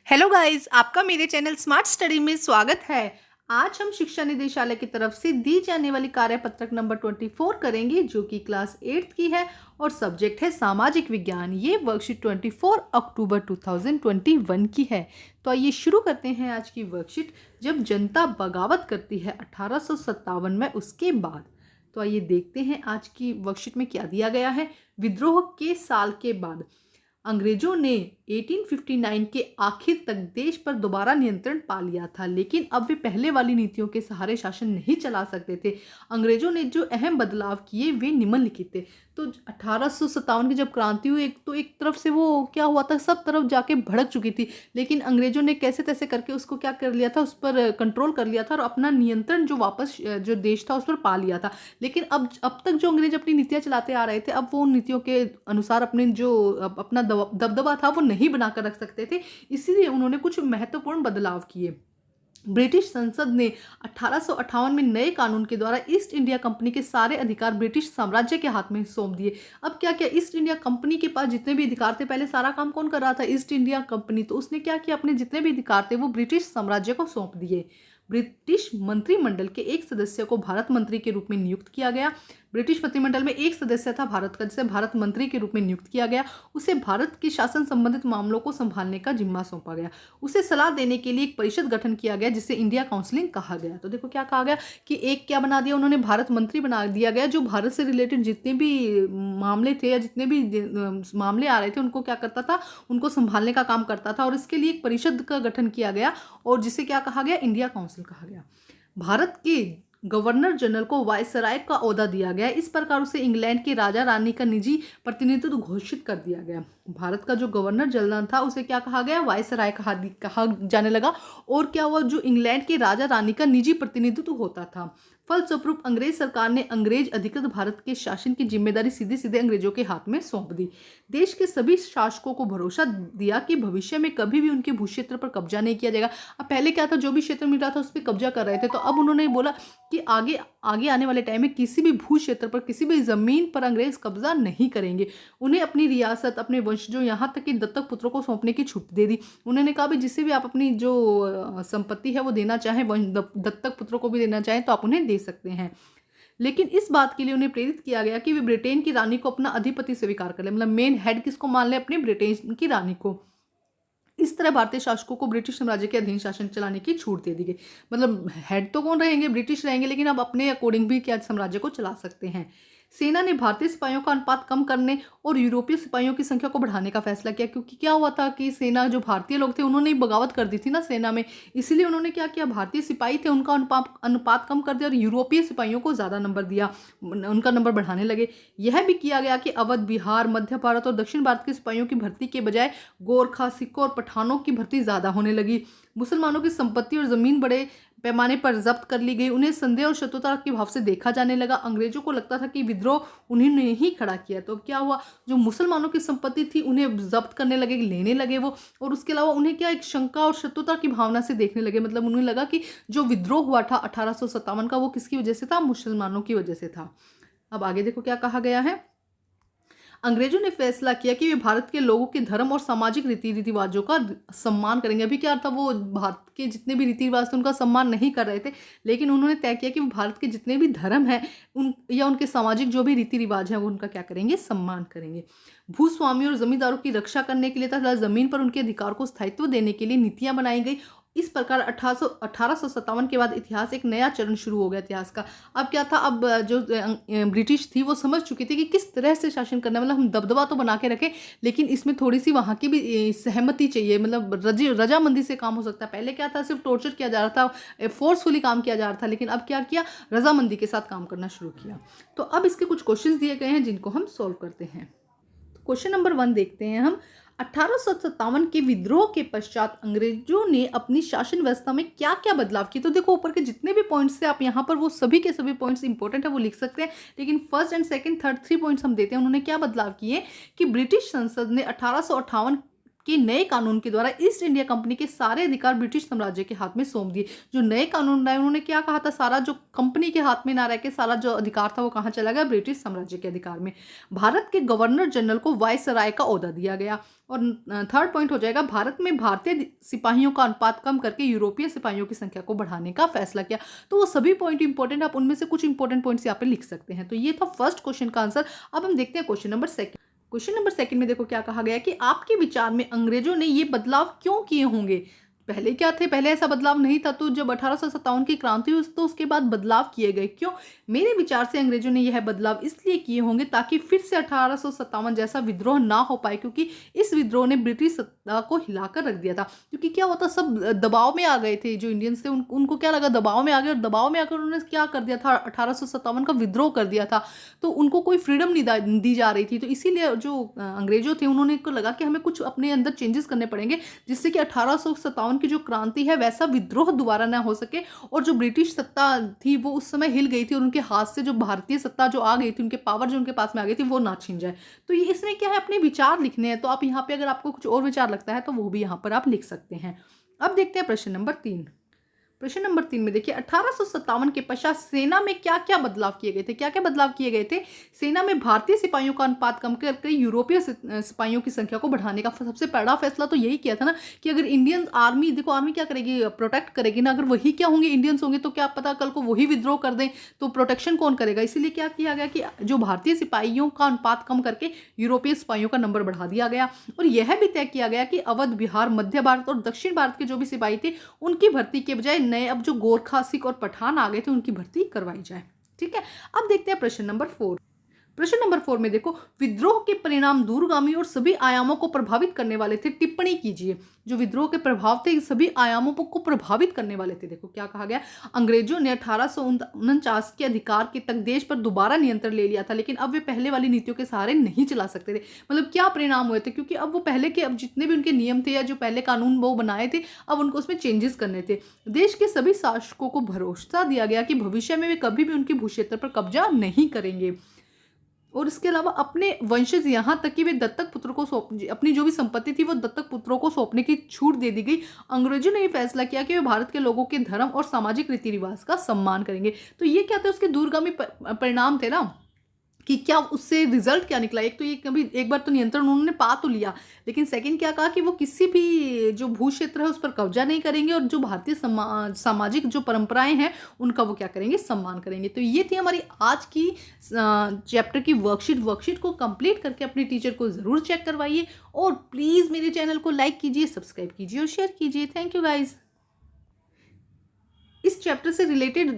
Hello guys, आपका मेरे channel smart study में स्वागत है। आज हम शिक्षा निदेशालय की तरफ से दी जाने वाली कार्यपत्रक नंबर 24 करेंगे, जो कि क्लास 8 की है और सब्जेक्ट है सामाजिक विज्ञान। ये वर्कशीट 24 अक्टूबर 2021 की है। तो आइए शुरू करते हैं आज की वर्कशीट। जब जनता बगावत करती है 1857 में, उसके बाद। तो आइए देखते हैं आज की वर्कशीट में क्या दिया गया है। विद्रोह के साल के बाद अंग्रेजों ने 1859 के आखिर तक देश पर दोबारा नियंत्रण पा लिया था, लेकिन अब वे पहले वाली नीतियों के सहारे शासन नहीं चला सकते थे। अंग्रेजों ने जो अहम बदलाव किए वे निम्नलिखित थे। तो 1857 की जब क्रांति हुई, एक तरफ से वो क्या हुआ था, सब तरफ जाके भड़क चुकी थी, लेकिन अंग्रेजों ने कैसे तैसे करके उसको क्या कर लिया था, उस पर कंट्रोल कर लिया था और अपना नियंत्रण जो वापस जो देश था उस पर पा लिया था। लेकिन अब तक जो अंग्रेज अपनी नीतियां चलाते आ रहे थे, अब वो उन नीतियों के अनुसार अपने जो अपना दबदबा था वो नहीं बनाकर रख सकते थे। इसीलिए उन्होंने कुछ महत्वपूर्ण बदलाव किए। ब्रिटिश संसद ने 1858 में नए कानून के द्वारा ईस्ट इंडिया कंपनी के सारे अधिकार ब्रिटिश साम्राज्य के हाथ में सौंप दिए। अब क्या क्या, ईस्ट इंडिया कंपनी के पास जितने भी अधिकार थे, पहले सारा काम कौन कर रहा था, ईस्ट इंडिया कंपनी। तो उसने क्या किया, अपने जितने भी अधिकार थे वो ब्रिटिश साम्राज्य को सौंप दिए। ब्रिटिश मंत्रिमंडल के एक सदस्य को भारत मंत्री के रूप में नियुक्त किया गया। ब्रिटिश मंत्रिमंडल में एक सदस्य था भारत का, जिसे भारत मंत्री के रूप में नियुक्त किया गया। उसे भारत के शासन संबंधित मामलों को संभालने का जिम्मा सौंपा गया। उसे सलाह देने के लिए एक परिषद गठन किया गया, जिसे इंडिया काउंसिलिंग कहा गया। तो देखो क्या कहा गया कि एक क्या बना दिया उन्होंने, भारत मंत्री बना दिया गया, जो भारत से रिलेटेड जितने भी मामले थे या जितने भी मामले आ रहे थे उनको क्या करता था, उनको संभालने का काम करता था। और इसके लिए एक परिषद का गठन किया गया और जिसे क्या कहा गया, इंडिया काउंसिल कहा गया। भारत के गवर्नर जनरल को वायसराय का ओहदा दिया गया। इस प्रकार उसे इंग्लैंड के राजा रानी का निजी प्रतिनिधित्व घोषित कर दिया गया। भारत का जो गवर्नर जनरल था उसे क्या कहा गया, वायसराय कहा जाने लगा। और क्या हुआ, जो इंग्लैंड के राजा रानी का निजी प्रतिनिधित्व होता था। फलस्वरूप अंग्रेज सरकार ने अंग्रेज अधिकृत भारत के शासन की जिम्मेदारी सीधे सीधे अंग्रेजों के हाथ में सौंप दी। देश के सभी शासकों को भरोसा दिया कि भविष्य में कभी भी उनके भू क्षेत्र पर कब्जा नहीं किया जाएगा। अब पहले क्या था, जो भी क्षेत्र मिल रहा था उस पर कब्जा कर रहे थे, तो अब उन्होंने बोला कि आगे आगे आने वाले टाइम में किसी भी भू क्षेत्र पर, किसी भी जमीन पर अंग्रेज कब्जा नहीं करेंगे। उन्हें अपनी रियासत, अपने वंशजों, यहाँ तक कि दत्तक पुत्रों को सौंपने की छूट दे दी। उन्होंने कहा भी जिसे भी आप अपनी जो संपत्ति है वो देना चाहें, दत्तक पुत्रों को भी देना चाहें तो आप उन्हें दे सकते हैं। लेकिन इस बात के लिए उन्हें प्रेरित किया गया कि वे ब्रिटेन की रानी को अपना अधिपति स्वीकार कर ले, मतलब मेन हेड किसको मान ले, अपनी ब्रिटेन की रानी को। इस तरह भारतीय शासकों को ब्रिटिश साम्राज्य के अधीन शासन चलाने की छूट दे दी गई। मतलब हेड तो कौन रहेंगे, ब्रिटिश रहेंगे, लेकिन अब अपने अकॉर्डिंग भी क्या साम्राज्य को चला सकते हैं। सेना ने भारतीय सिपाहियों का अनुपात कम करने और यूरोपीय सिपाहियों की संख्या को बढ़ाने का फैसला किया, क्योंकि क्या हुआ था कि सेना, जो भारतीय लोग थे उन्होंने बगावत कर दी थी ना सेना में। इसलिए उन्होंने क्या किया, भारतीय सिपाही थे उनका अनुपात कम कर दिया और यूरोपीय सिपाहियों को ज़्यादा नंबर दिया, उनका नंबर बढ़ाने लगे। यह भी किया गया कि अवध, बिहार, मध्य भारत और दक्षिण भारत के सिपाहियों की भर्ती के बजाय गोरखा, सिखों और पठानों की भर्ती ज़्यादा होने लगी। मुसलमानों की संपत्ति और ज़मीन बड़े पैमाने पर जब्त कर ली गई। उन्हें संदेह और शत्रुता के भाव से देखा जाने लगा। अंग्रेजों को लगता था कि विद्रोह उन्होंने ही खड़ा किया। तो क्या हुआ, जो मुसलमानों की संपत्ति थी उन्हें जब्त करने लगे, लेने लगे वो। और उसके अलावा उन्हें क्या, एक शंका और शत्रुता की भावना से देखने लगे। मतलब उन्हें लगा कि जो विद्रोह हुआ था 1857 का, वो किसकी वजह से था, मुसलमानों की वजह से था। अब आगे देखो क्या कहा गया है। अंग्रेजों ने फैसला किया कि वे भारत के लोगों के धर्म और सामाजिक रीति रिवाजों का सम्मान करेंगे। अभी क्या था, वो भारत के जितने भी रीति रिवाज थे उनका सम्मान नहीं कर रहे थे, लेकिन उन्होंने तय किया कि वो भारत के जितने भी धर्म हैं उन या उनके सामाजिक जो भी रीति रिवाज हैं वो उनका क्या करेंगे, सम्मान करेंगे। भूस्वामियों और जमींदारों की रक्षा करने के लिए तथा जमीन पर उनके अधिकार को स्थायित्व देने के लिए नीतियां बनाई गई। इस प्रकार 1857 के बाद इतिहास, एक नया चरण शुरू हो गया इतिहास का। अब क्या था, अब जो ब्रिटिश थी वो समझ चुकी थी कि किस तरह से शासन करना है। मतलब हम दबदबा तो बना के रखें, लेकिन इसमें थोड़ी सी वहाँ की भी सहमति चाहिए, मतलब रजामंदी से काम हो सकता है। पहले क्या था, सिर्फ टॉर्चर किया जा रहा था, फोर्सफुली काम किया जा रहा था, लेकिन अब क्या किया, रजामंदी के साथ काम करना शुरू किया। तो अब इसके कुछ क्वेश्चन दिए गए हैं जिनको हम सॉल्व करते हैं। क्वेश्चन नंबर 1 देखते हैं हम। 1857 के विद्रोह के पश्चात अंग्रेजों ने अपनी शासन व्यवस्था में क्या क्या बदलाव किए। तो देखो ऊपर के जितने भी पॉइंट्स थे, आप यहाँ पर वो सभी के सभी पॉइंट्स इंपॉर्टेंट है, वो लिख सकते हैं, लेकिन first and second third 3 points हम देते हैं। उन्होंने क्या बदलाव किए कि ब्रिटिश संसद ने 1858 के नए कानून के द्वारा ईस्ट इंडिया कंपनी के सारे अधिकार ब्रिटिश साम्राज्य के हाथ में सौंप दिए। जो नए कानून बनाए उन्होंने क्या कहा था, सारा जो कंपनी के हाथ में ना रह के सारा जो अधिकार था वो कहाँ चला गया, ब्रिटिश साम्राज्य के अधिकार में। भारत के गवर्नर जनरल को वायसराय का ओहदा दिया गया। और थर्ड पॉइंट हो जाएगा, भारत में भारतीय सिपाहियों का अनुपात कम करके यूरोपीय सिपाहियों की संख्या को बढ़ाने का फैसला किया। तो वो सभी पॉइंट इंपॉर्टेंट, आप उनमें से कुछ इंपॉर्टेंट पॉइंट्स यहाँ पे लिख सकते हैं। तो ये था फर्स्ट क्वेश्चन का आंसर। अब हम देखते हैं question number second. Question number second में देखो क्या कहा गया कि आपके विचार में अंग्रेजों ने ये बदलाव क्यों किए होंगे। पहले क्या थे, पहले ऐसा बदलाव नहीं था, तो जब 1857 की क्रांति हुई तो उसके बाद बदलाव किए गए। क्यों? मेरे विचार से अंग्रेजों ने यह बदलाव इसलिए किए होंगे ताकि फिर से 1857 जैसा विद्रोह ना हो पाए, क्योंकि इस विद्रोह ने ब्रिटिश सत्ता को हिलाकर रख दिया था। क्योंकि क्या होता, सब दबाव में आ गए थे, जो इंडियंस थे उनको क्या लगा, दबाव में आ गए, और दबाव में आकर उन्होंने क्या कर दिया था, 1857 का विद्रोह कर दिया था। तो उनको कोई फ्रीडम नहीं दी जा रही थी। तो इसीलिए जो अंग्रेजों थे उन्होंने को लगा कि हमें कुछ अपने अंदर चेंजेस करने पड़ेंगे, जिससे कि 1857 की जो क्रांति है वैसा विद्रोह दोबारा ना हो सके। और जो ब्रिटिश सत्ता थी वो उस समय हिल गई थी, और उनके हाथ से जो भारतीय सत्ता जो आ गई थी, उनके पावर जो उनके पास में आ गई थी, वो ना छीन जाए। तो ये इसमें क्या है, अपने विचार लिखने हैं। तो आप यहाँ पे अगर आपको कुछ और विचार लगता है तो वो भी यहाँ पर आप लिख सकते हैं। अब देखते हैं प्रश्न नंबर 3। प्रश्न नंबर 3 में देखिए, 1857 के पश्चात सेना में क्या क्या बदलाव किए गए थे। क्या क्या बदलाव किए गए थे? सेना में भारतीय सिपाहियों का अनुपात कम करके यूरोपीय सिपाहियों की संख्या को बढ़ाने का सबसे बड़ा फैसला तो यही किया था ना, कि अगर इंडियन आर्मी, देखो आर्मी क्या करेगी, प्रोटेक्ट करेगी ना। अगर वही क्या होंगे, इंडियंस होंगे, तो क्या पता कल को वही विद्रोह कर दें, तो प्रोटेक्शन कौन करेगा। इसीलिए क्या किया गया कि जो भारतीय सिपाहियों का अनुपात कम करके यूरोपीय सिपाहियों का नंबर बढ़ा दिया गया। और यह भी तय किया गया कि अवध, बिहार, मध्य भारत और दक्षिण भारत के जो भी सिपाही थे उनकी भर्ती के बजाय नए अब जो गोरखा, सिख और पठान आ गए थे उनकी भर्ती करवाई जाए। ठीक है, अब देखते हैं प्रश्न नंबर 4। प्रश्न नंबर 4 में देखो, विद्रोह के परिणाम दूरगामी और सभी आयामों को प्रभावित करने वाले थे, टिप्पणी कीजिए। जो विद्रोह के प्रभाव थे सभी आयामों को प्रभावित करने वाले थे। देखो क्या कहा गया, अंग्रेजों ने 1849 के अधिकार के तक देश पर दोबारा नियंत्रण ले लिया था, लेकिन अब वे पहले वाली नीतियों के सहारे नहीं चला सकते थे। मतलब क्या परिणाम हुए थे, क्योंकि अब वो पहले के, अब जितने भी उनके नियम थे या जो पहले कानून वो बनाए थे, अब उनको उसमें चेंजेस करने थे। देश के सभी शासकों को भरोसा दिया गया कि भविष्य में वे कभी भी उनके भूक्षेत्र पर कब्जा नहीं करेंगे। और इसके अलावा अपने वंशज, यहाँ तक कि वे दत्तक पुत्रों को अपनी जो भी संपत्ति थी वो दत्तक पुत्रों को सौंपने की छूट दे दी गई। अंग्रेजों ने ये फैसला किया कि वे भारत के लोगों के धर्म और सामाजिक रीति रिवाज का सम्मान करेंगे। तो ये क्या थे, उसके दूरगामी परिणाम थे ना, कि क्या उससे रिजल्ट क्या निकला। एक तो ये कभी एक बार तो नियंत्रण उन्होंने पा तो लिया, लेकिन सेकंड क्या कहा कि वो किसी भी जो भू क्षेत्र है उस पर कब्जा नहीं करेंगे, और जो भारतीय सामाजिक जो परंपराएं हैं उनका वो क्या करेंगे, सम्मान करेंगे। तो ये थी हमारी आज की चैप्टर की वर्कशीट को कंप्लीट करके अपने टीचर को ज़रूर चेक करवाइए, और प्लीज़ मेरे चैनल को लाइक कीजिए, सब्सक्राइब कीजिए और शेयर कीजिए। Thank you guys. इस चैप्टर से रिलेटेड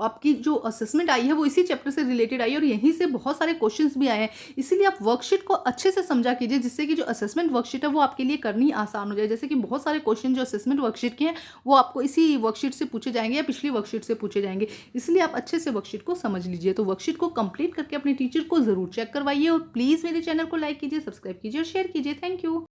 आपकी जो असेसमेंट आई है वो इसी चैप्टर से रिलेटेड आई है, और यहीं से बहुत सारे क्वेश्चंस भी आए हैं। इसीलिए आप वर्कशीट को अच्छे से समझा कीजिए, जिससे कि जो असेसमेंट वर्कशीट है वो आपके लिए करनी आसान हो जाए। जैसे कि बहुत सारे क्वेश्चन जो असेसमेंट वर्कशीट के हैं वो आपको इसी वर्कशीट से पूछे जाएंगे या पिछली वर्कशीट से पूछे जाएंगे। इसलिए आप अच्छे से वर्कशीट को समझ लीजिए। तो वर्कशीट को कंप्लीट करके अपने टीचर को ज़रूर चेक करवाइए, और प्लीज़ मेरे चैनल को लाइक कीजिए, सब्सक्राइब कीजिए और शेयर कीजिए। Thank you.